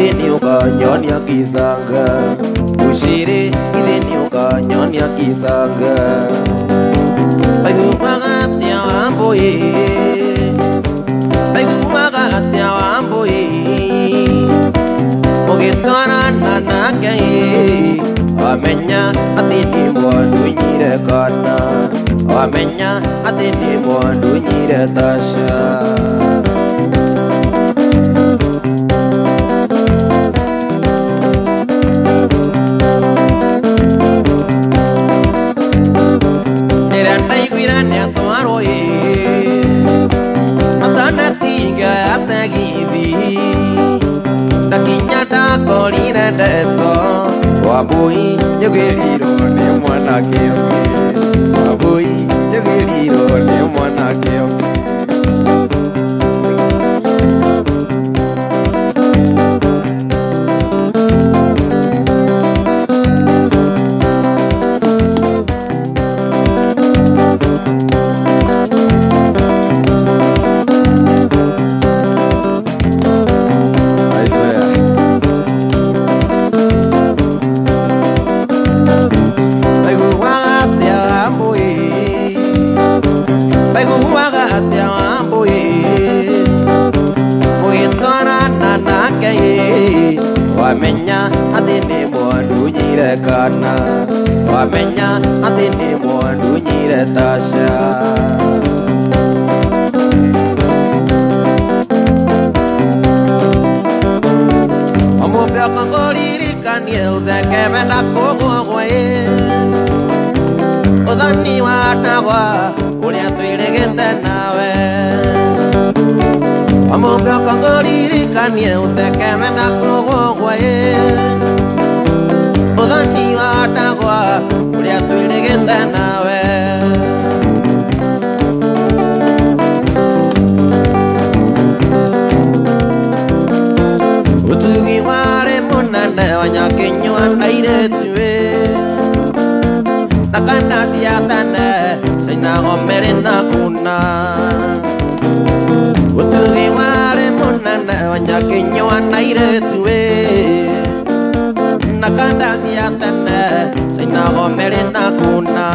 ideniuka nyonya kisanga Ushire ideniuka nyonya kisanga Baigumaga tia wamboye Baigumaga tia wamboye Mugitwana nanake Wamenya atini mwandu nyire kana Wamenya atini mwandu nyire tasha Niranda iguirane atuaroye Matana tinga atagithi Nakinya kolire ndeto Wabui yugiriro ni mwanake onge Wabui yugiriro ni mwanake onge Wamenya atini mwandu nyire kana Wamenya atini mwandu nyire tasha Omupya kangoririkanie uthekeme na kugwagwe Uthoni watagwa uria twirigite nawe Omupya kangoririkanie uthekeme na kugwagwe Uthoni watagwa uria twirigite nawe Utugi ware munane wanyakinywa nairetue Nakana siatane sinagomere nakuna Utugi ware munane wanyakinywa nairetue Nakana siatane sinagomere nakuna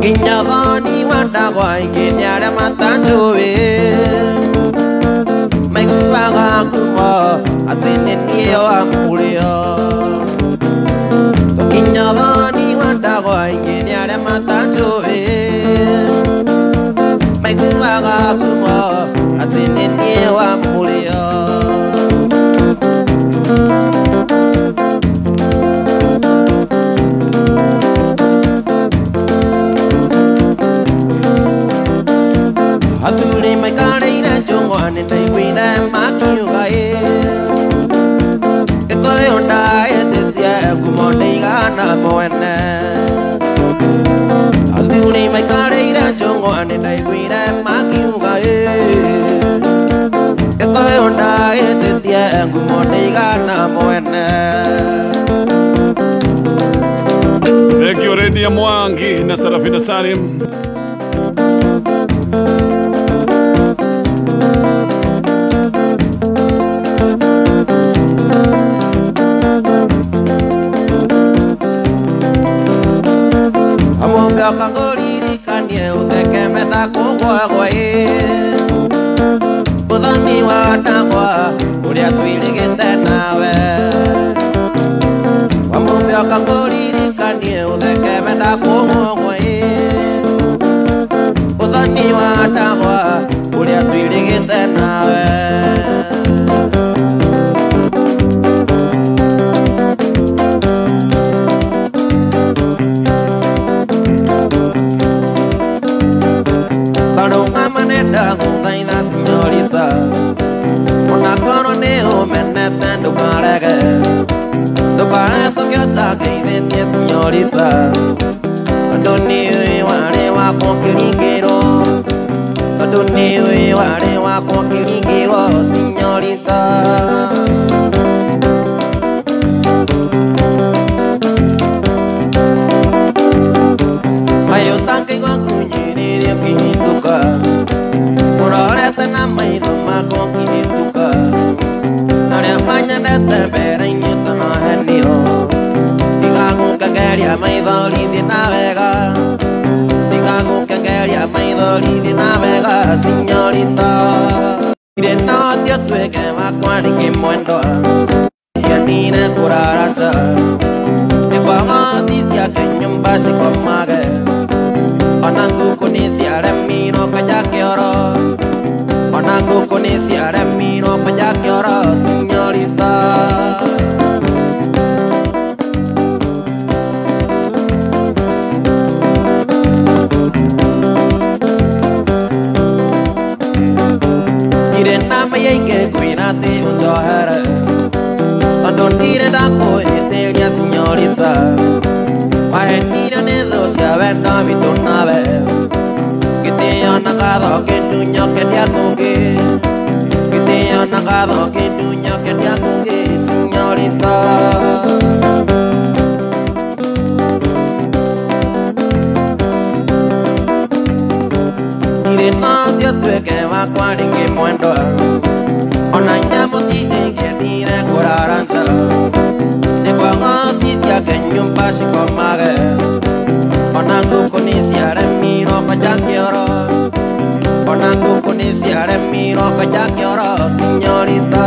Kinyavani wadagwa ikinyara matanjuwe Maiguaga kuma atini niyo amulio Kinyavani wadagwa ikinyara matanjuwe Maiguaga kuma atini niyo amulio Athuri maikareire njung'wane ndaiguire makiugae Gĩkũyũ ndahĩtĩtie ngumo ndaigana mwene Athuri maikareire njung'wane ndaiguire makiugae Gĩkũyũ ndahĩtĩtie ngumo ndaigana mwene Regio Redia Mwangi na Sarafina Salim Amwambia kangoririkanie uthekeme na kugwagwa Uthoni watagwa uria twirigite nawe Amwambia kangoririkanie uthekeme na kugwagwa Uthoni watagwa uria twirigite nawe Manenda guthaitha senyorita Onakorwo nĩ ũmenete ndũkarege Ndũkarege tũkĩota ngeithĩtie senyorita Tondũ nĩũĩ warĩ wakwa ũkĩringĩrwo Tondũ nĩũĩ warĩ wakwa ũkĩringĩrwo senyorita cangeria maidoli de navega. Diga cangeria maidoli de navega, señorita. De no Dios tuve que más cuani que muendo. Y a ti ne curaracha. De cuando dice que nyumbasi con mague. Onangu kunisi aremino kaya kioro. Onangu kunisi aremino kaya kioro, señorita. Que cuídate un jojere cuando tire da coetelia señorita mahenira nedo se aventa mi tornave que te han nagado que tuño que te acuque que te han nagado que tuño que te acuque señorita. Y de nadie tuve que va a cuadrar que muendo. Onanya mutite que tira curarancha. De cuando dice que nyumbasi con mague. Onangu kunisi aremino kaya kioro. Onangu kunisi aremino kaya kioro, señorita.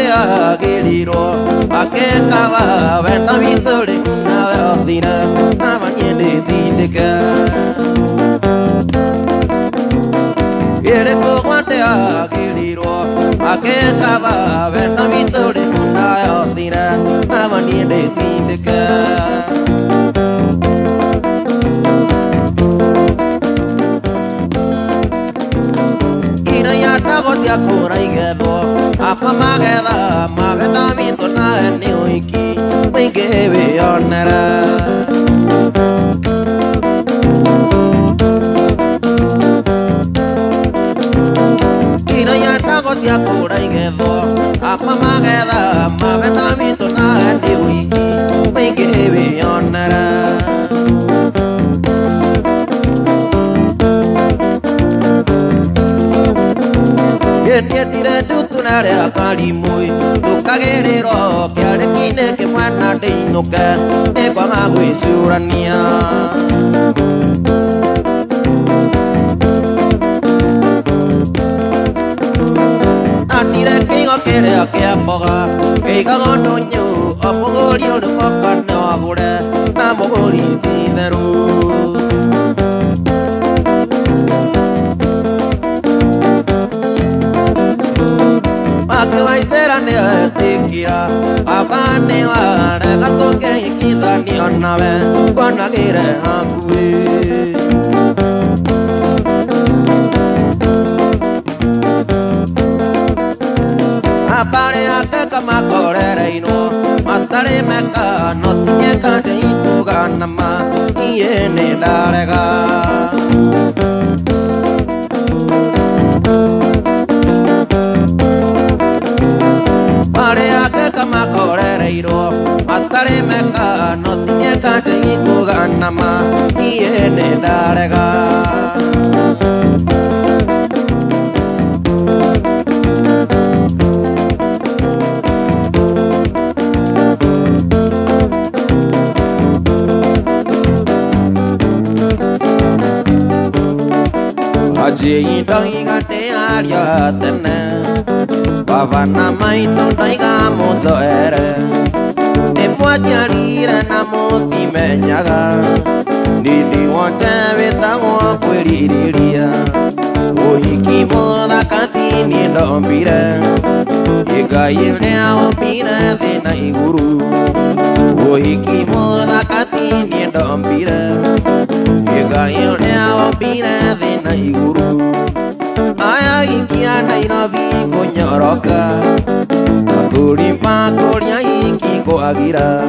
Agiliro, a que cava, venta vitore, una vecina, a mañana indica. Quiere coguante agiliro, a que cava, venta vitore, una vecina, a mañana indica. Negocia cura y quedó apa mageda mavena mitona ni wiki wiki bionera ina ya negocia cura y quedó apa mageda mavena mitona ni wiki wiki bionera. Tire tutunare akali muy tu kagerero que arekine que mana de inoka ne kwanga guisurania atire que okere que apoga que gagono nyu apogorio de kokano agure namogori tideru. Que va a ser a nea tikira, a nea regato que queda ni una vez con la gira a cubrir. Apare a que cama correr y no mataré meca, no tiene cancha y tu gana más y en el alega. Parea que cama correreiro, mataré meca, no tiene cancha y cugana más, y en el arega. Aji dang ingate aria tene. Pavana mai non dai gamo zoere e poi chiarire na moti menyaga Dili wante veta wa kwiriria o hiki moda katini ndombire Ega yene aopina de na iguru o hiki moda katini ndombire Ega yene aopina de na iguru Aya ikia na inavi konyoroka Akulimpa koria iki ko agira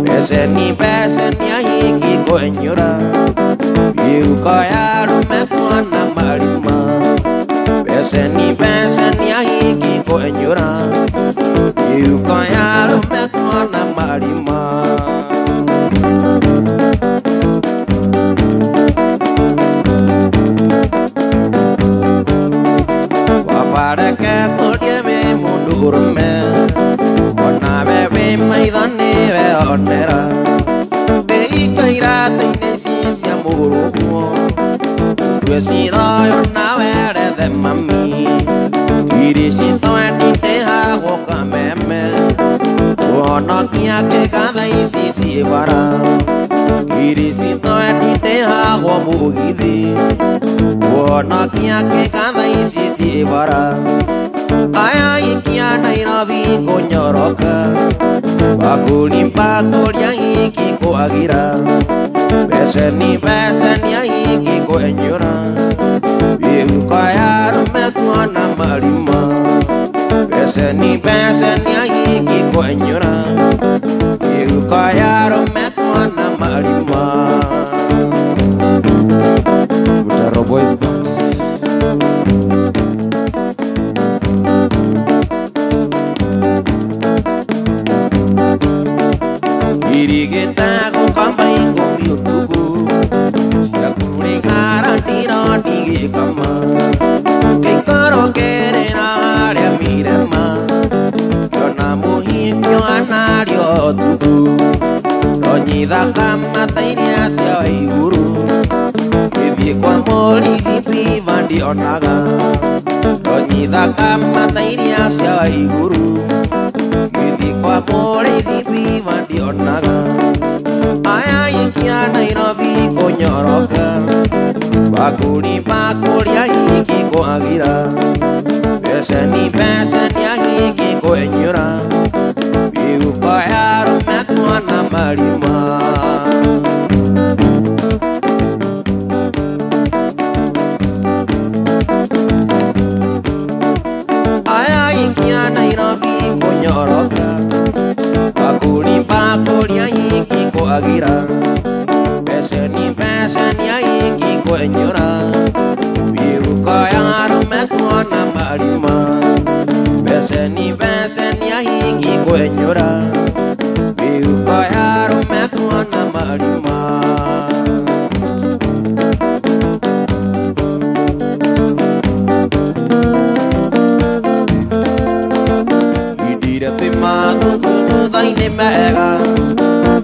Peseni ahiki ko enyura Yuko yaru mekuana marima Peseni ahiki ko enyura Yuko yaru mekuana marima onera Keikaira teine cia muruguo Tuesiro na were de mami Irisito endite hago kameme Tuonokia ke kada isi sibara Irisito endite hago mugithi Tuonokia ke kada isi sibara Aya ikia Nairobi konyoroka Bakulimpa kulia iki kuagira Beseni ya iki kuenyura Biu kaya rumetwa na marima Beseni ya iki kuenyura Biu kaya rumetwa na marima Butaro Boys Band Irigeta ko kampai ko yutugu Sia kuri garantiro digi kama Kikoro kere na area mirema Yona muhimyo anario tugu Ronyida kama tainia sia iguru Kidhi kwa mori hipi vandi onaga Ronyida kama tainia sia iguru Kwa mole vipi vandi onaga Aya ikia Nairobi konyoroka Bakuli ya hiki kuagira Beseni ya hiki kuenyura Biu kaya rumetwa na marima Aya ikia Nairobi konyoroka Bakuli ya hiki kuagira Beseni ya hiki kuenyura Biu kaya rumetwa na marima Beseni ya hiki kuenyura Biu kaya rumetwa na marima Idirete madugu daine mega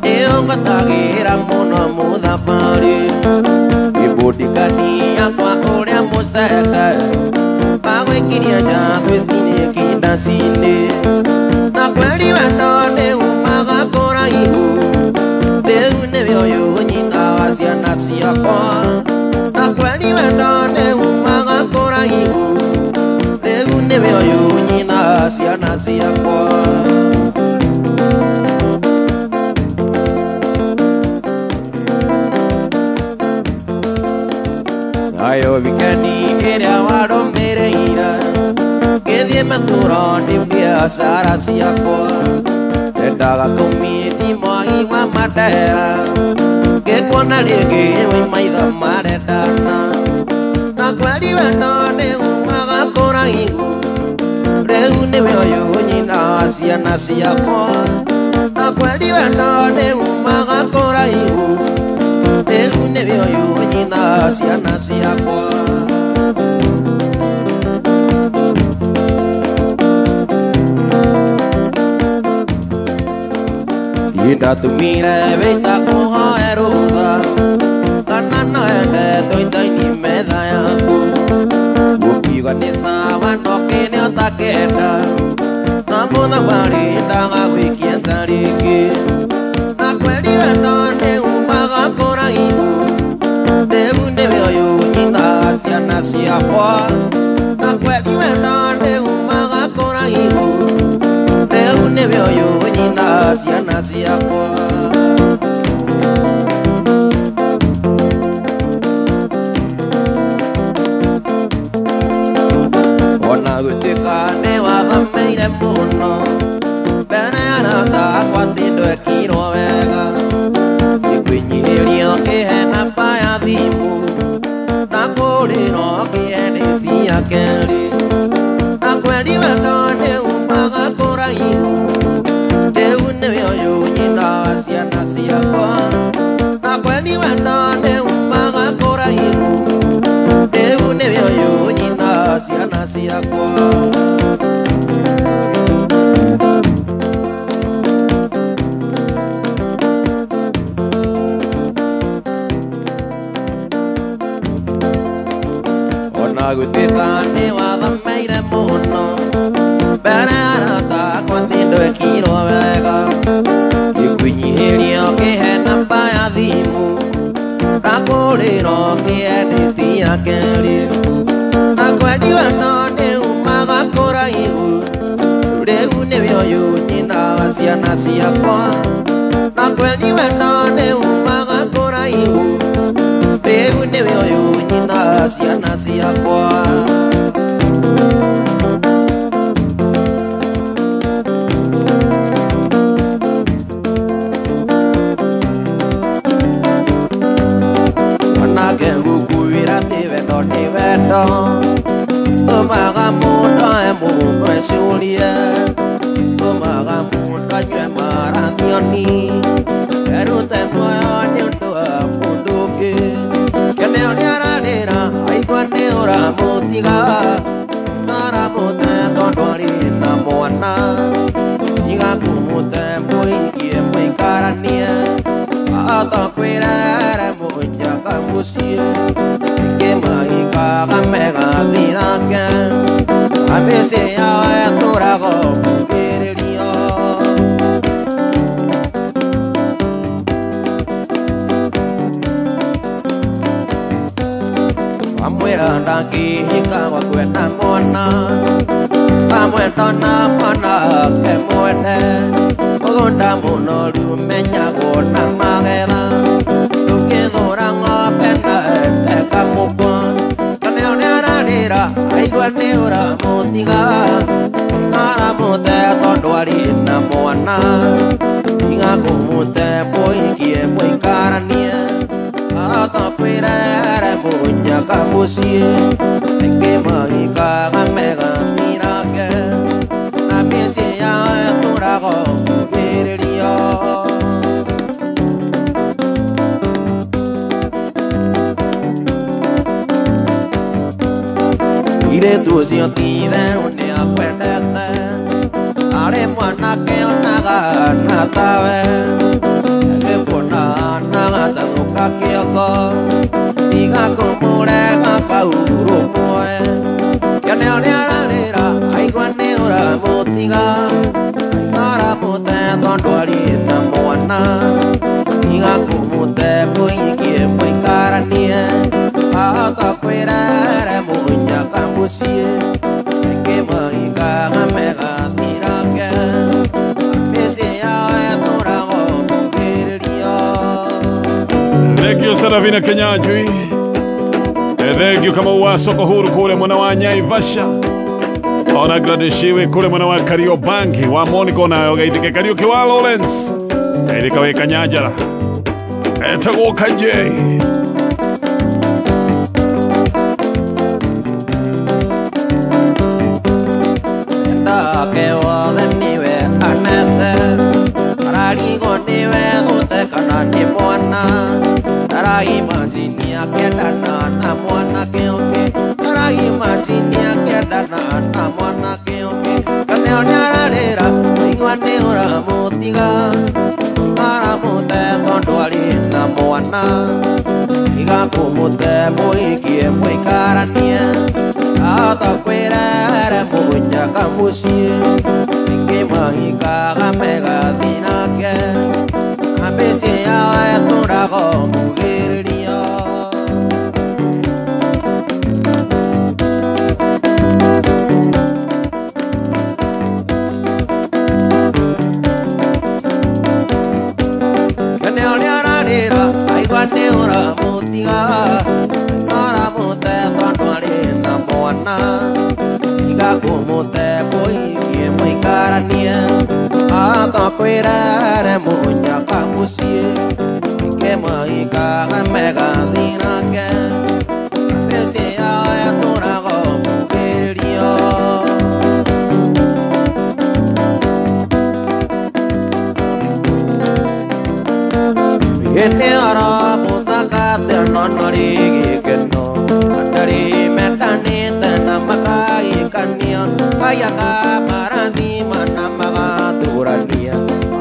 Eo ngatagira muno muthapari Ibudikania kwa uria museka Bagwikiria njathu ithini kindacini Na kweli wendone umaga kuraihu Riu nĩwe ũyũ nyina ciana ciakwa Na kweli wendone umaga kuraihu Riu nĩwe ũyũ nyina ciana ciakwa Ayo vikani iria waromereira Githie maturoni biashara ciakwa Endaga kumiti mwagi wa madera Ngĩkuona rĩngĩ wĩ maitho marendana Na kweli wendone umaga kũraihu Rĩu nĩwe ũyũ nyina ciana ciakwa Na kweli wendone umaga kũraihu Rĩu nĩwe ũyũ nyina ciana ciakwa Ndatumire wĩta kũhoe rũtha Kana no ende tũitaini metha yaku Gũkiuga nĩ sawa no kĩne ũtakenda Na mũthamari ndagagwĩkia ta rĩngĩ Na kweli wendone umaga kũraihu Rĩu nĩwe ũyũ nyina ciana ciakwa Na kweli wendone umaga kũraihu Rĩu nĩwe ũyũ nyina ciana ciakwa Ona gũtuĩka nĩ wathameire mũno Mbere ya arata akwa atĩ ndwekirwo wega Gĩkwĩnyihĩria ũkĩhe namba ya thimũ Na kũrĩra ũkĩendetia kerĩ Na kweli wendone umaga kũraihu Rĩu nĩwe ũyũ nyina ciana ciakwa Na kweli wendone umaga kũraihu Rĩu nĩwe ũyũ nyina ciana ciakwa Agutwikani wathameire muno mbere arata akwa tindwekirwo wega ikunyihiria ukihe namba ya thimu ndakurira ukiendetia keri na kwendiwe no niumaga kuraihu riu nibyo nyina wa ciana ciakwa na kwendiwe no niumaga kuraihu riu nibyo nyina wa ciana ciakwa Tumaga muda mundu esulia Tumaga muda nywe marathioni Erute moyo ni undu wa mundu ki Kene uniararira aigua ni uramutiga Naramute tondu ari na mwana Iga kumute muikie muikaranie Atakwirere munyaka mucie Kamega virake Amese yawe turago mukiririo Amwera ndangihika wakwenda mwana Amwenda mwana ke mwene Mugunda muno rumenya na magetha Tukithura ng'ombe na endeka mukwa Aigua ni uramutiga Naramute tondu ari na mwana Iga kumute muikie muikaranie Atakwirere munyaka mucie Nikimahikaga mega mirake Na mĩciĩ yao tũrago kugĩrĩrio Iretu ũcio ti itherũ nĩakwendete arĩ mwanake onaga na tawe agĩkuona nagatanuka kĩongo tiga kũmũrega bau rũmwe kĩone ũrĩa ararĩra aigua nĩ ũramũtiga aramũte tondũ arĩ na mwana tiga kũmũte mũikie mũikaranie atakwĩrere mũnyaka mucie Nikimahikaga mega mirake Mĩciĩ yao tũrago kugĩrĩrio Thengio Saravina Kenyajui Thengio kama Wasoko Huru kule mwana wa Naivasha Ona gradeshiwe kule mwana wa Kariobangi wa Moniko na Ogaitike Kariuki wa Lawrence Erika we Kanyajara Etago Kanje Imaginia kendana na mwana keoke Ara imaginia kendana na mwana keoke Kane onyararira Igua ni uramutiga Aramute tondu ari na mwana Iga kumute muikie muikaranie Atakwirere munyaka mucie Nikimahikaga mega thinake Mĩciĩ yao tũrago kugĩrĩrio Kene ũrĩa ararĩra aigua nĩ ũramũtiga aramũte tondũ arĩ na mwana tiga kũmũte mũikie mũikaranie Atakwirere munyaka mucie Nikimahikaga mega thinake Mĩciĩ yao tũrago kugĩrĩrio Hĩndĩ aramũthakate no nĩ gĩkeno Andari mendanĩte na makagĩkania Mayaga marathima na magathũrania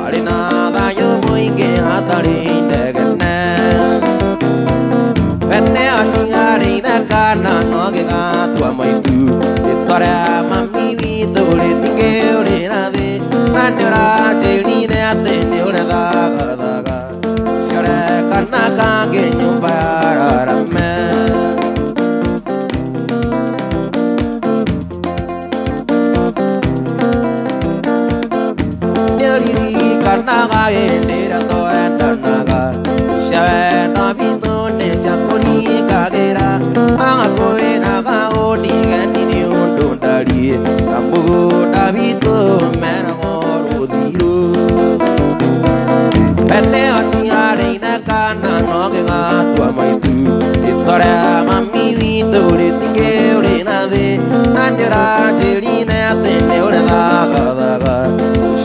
Arĩ na thayũ mũingĩ hatarĩ inegene Wene aciarĩire kana no gĩgatua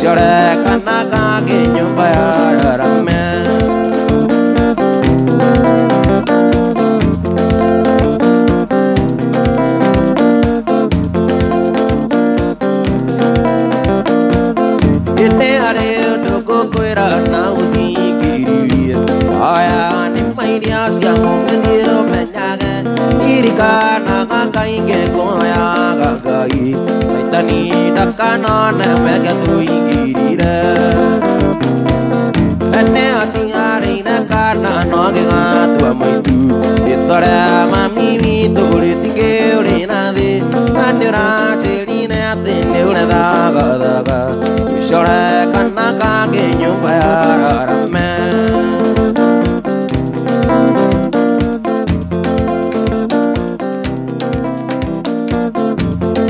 Shore kanaka ke nyumba ya rame Ine are dogo koira na unikiri Aya ni maidia siamo mendio menyage Irika na kakainge koya gagai Saitani dakana na mega tuingirire Ene atingare na kana no genga tua maitu Itore mami ni tore tinge ore na de Nandira cheli na atene ore daga daga Shore kanaka ke nyumba ya rame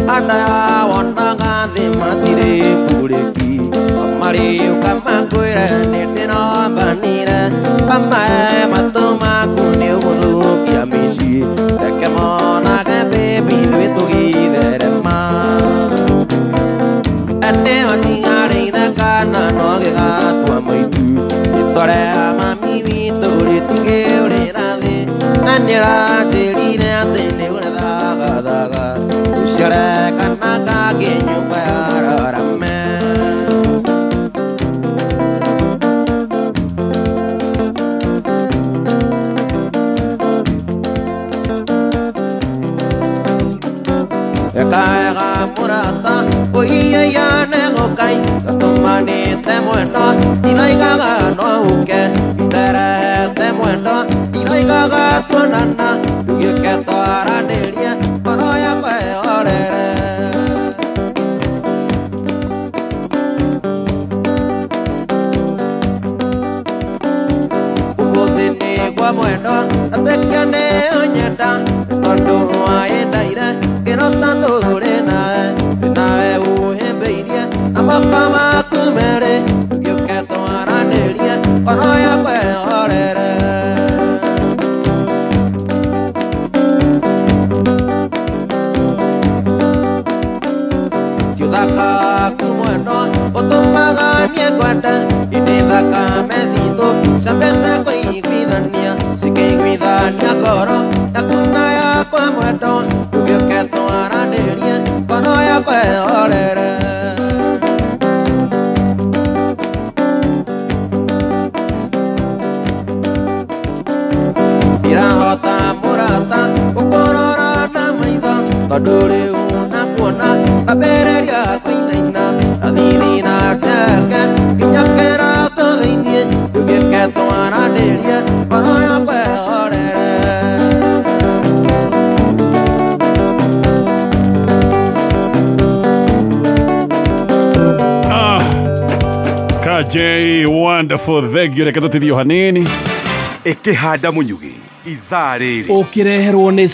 Ada wana gazi matire pureki Amari ukama kuire nitino banire Amae matuma kune udu kia mishi Eke mona ke baby duitu givere ma Ane watingare ina kana noge gatua maitu Itore ama mimi tore tinge ure rade Nandira cheline atene ure daga daga Shore kanaka ke nyumba ya rame Eka murata oiya ya nego kai Tomani te muendo Inai gaga no uke Tere te muendo Inai gaga tuanana Yuke toara nelia Paroya kwe orere Ubudini kwa muendo Atekane onyeda Kondo aendaire Kero tanto dure nae Nae uhembeirie Amakama kumere Yuke toara nelia Paroya kwe orere Ciudaka kumueno Otomaga niekwata Inidaka mesito Sambeta kwa iguidania Sike iguidania koro Nakuna ya kwa mueto Rubio que toara nelia Kono ya kwe orere Irahota murata Ukorora na maitha Tadure una kuona Abereria kuinaina Adivina teke Kinyakera todeinie Rubio que toara nelia Kono ya kwe orere KJ wonderful thegio reka tutirio hanini Ikihanda munyugi ithaa rĩrĩ Ũkĩreherwo nĩ